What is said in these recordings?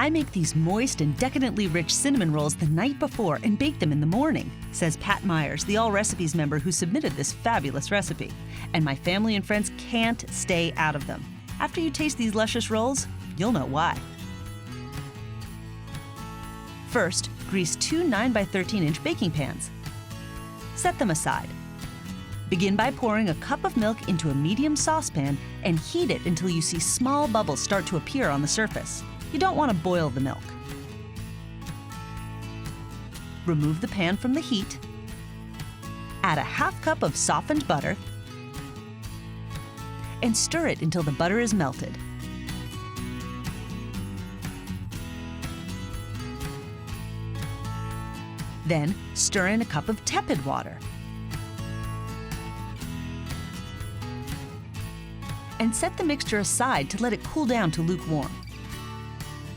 I make these moist and decadently rich cinnamon rolls the night before and bake them in the morning, says Pat Myers, the All Recipes member who submitted this fabulous recipe. And my family and friends can't stay out of them. After you taste these luscious rolls, you'll know why. First, grease two 9x13-inch baking pans. Set them aside. Begin by pouring a cup of milk into a medium saucepan and heat it until you see small bubbles start to appear on the surface. You don't want to boil the milk. Remove the pan from the heat. Add a half cup of softened butter and stir it until the butter is melted. Then stir in a cup of tepid water. And set the mixture aside to let it cool down to lukewarm.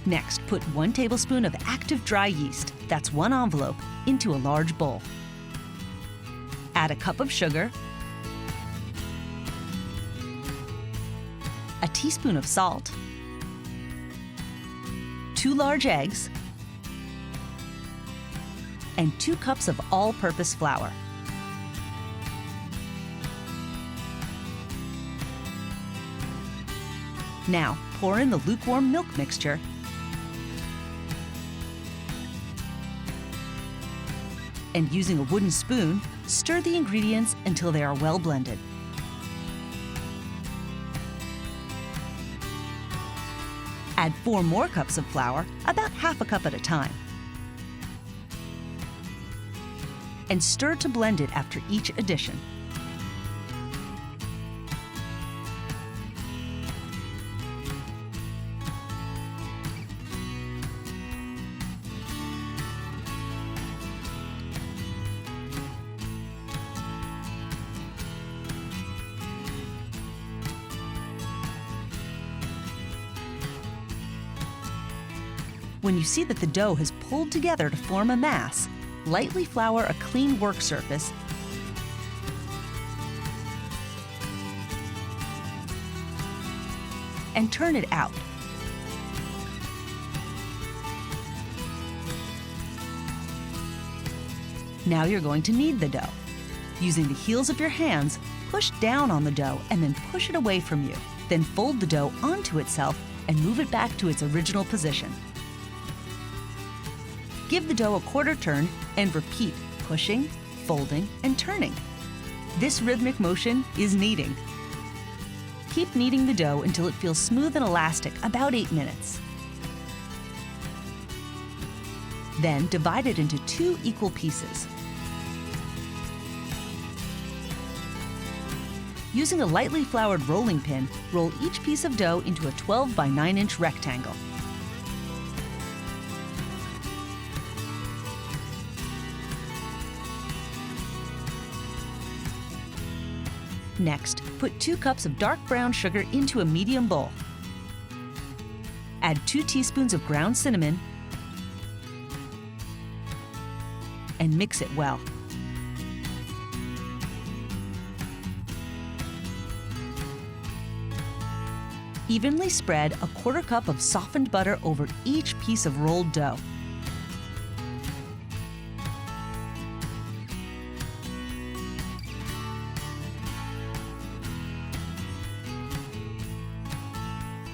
Next, put 1 tablespoon of active dry yeast, that's 1 envelope, into a large bowl. Add a cup of sugar, a teaspoon of salt, 2 large eggs, and 2 cups of all-purpose flour. Now, pour in the lukewarm milk mixture and using a wooden spoon, stir the ingredients until they are well blended. Add 4 more cups of flour, about half a cup at a time. And stir to blend it after each addition. When you see that the dough has pulled together to form a mass, lightly flour a clean work surface and turn it out. Now you're going to knead the dough. Using the heels of your hands, push down on the dough and then push it away from you. Then fold the dough onto itself and move it back to its original position. Give the dough a quarter turn and repeat pushing, folding, and turning. This rhythmic motion is kneading. Keep kneading the dough until it feels smooth and elastic, about 8 minutes. Then divide it into 2 equal pieces. Using a lightly floured rolling pin, roll each piece of dough into a 12 by 9-inch rectangle. Next, put 2 cups of dark brown sugar into a medium bowl. Add 2 teaspoons of ground cinnamon and mix it well. Evenly spread a quarter cup of softened butter over each piece of rolled dough.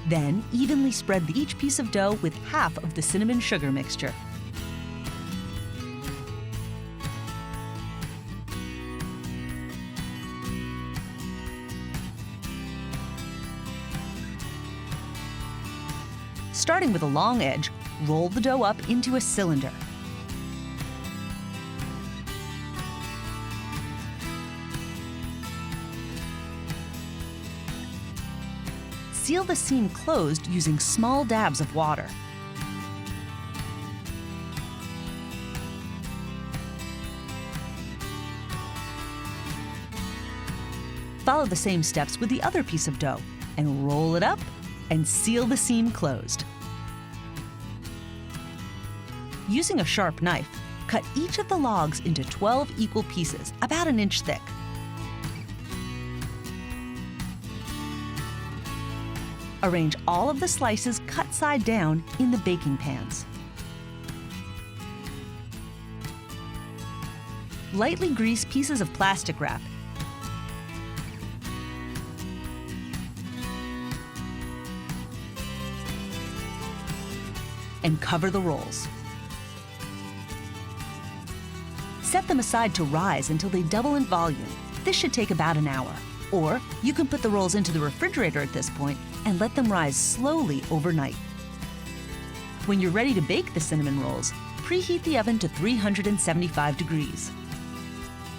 Then, evenly spread each piece of dough with half of the cinnamon sugar mixture. Starting with a long edge, roll the dough up into a cylinder. Seal the seam closed using small dabs of water. Follow the same steps with the other piece of dough and roll it up and seal the seam closed. Using a sharp knife, cut each of the logs into 12 equal pieces, about 1 inch thick. Arrange all of the slices cut side down in the baking pans. Lightly grease pieces of plastic wrap. And cover the rolls. Set them aside to rise until they double in volume. This should take about an hour. Or you can put the rolls into the refrigerator at this point and let them rise slowly overnight. When you're ready to bake the cinnamon rolls, preheat the oven to 375 degrees.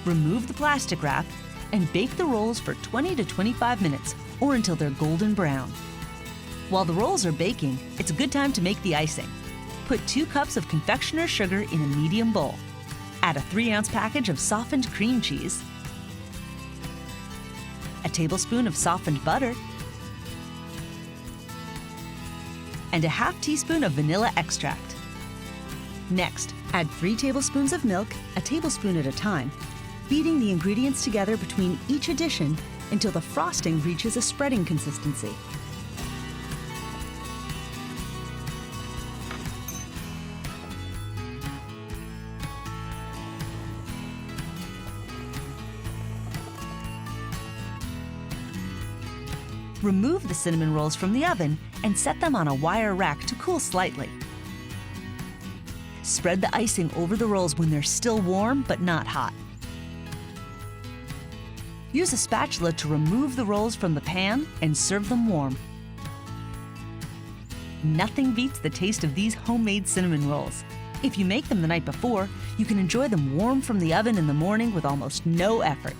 Remove the plastic wrap and bake the rolls for 20 to 25 minutes or until they're golden brown. While the rolls are baking, it's a good time to make the icing. Put 2 cups of confectioner's sugar in a medium bowl. Add a 3-ounce package of softened cream cheese, a tablespoon of softened butter, and a half teaspoon of vanilla extract. Next, add 3 tablespoons of milk, a tablespoon at a time, beating the ingredients together between each addition until the frosting reaches a spreading consistency. Remove the cinnamon rolls from the oven and set them on a wire rack to cool slightly. Spread the icing over the rolls when they're still warm but not hot. Use a spatula to remove the rolls from the pan and serve them warm. Nothing beats the taste of these homemade cinnamon rolls. If you make them the night before, you can enjoy them warm from the oven in the morning with almost no effort.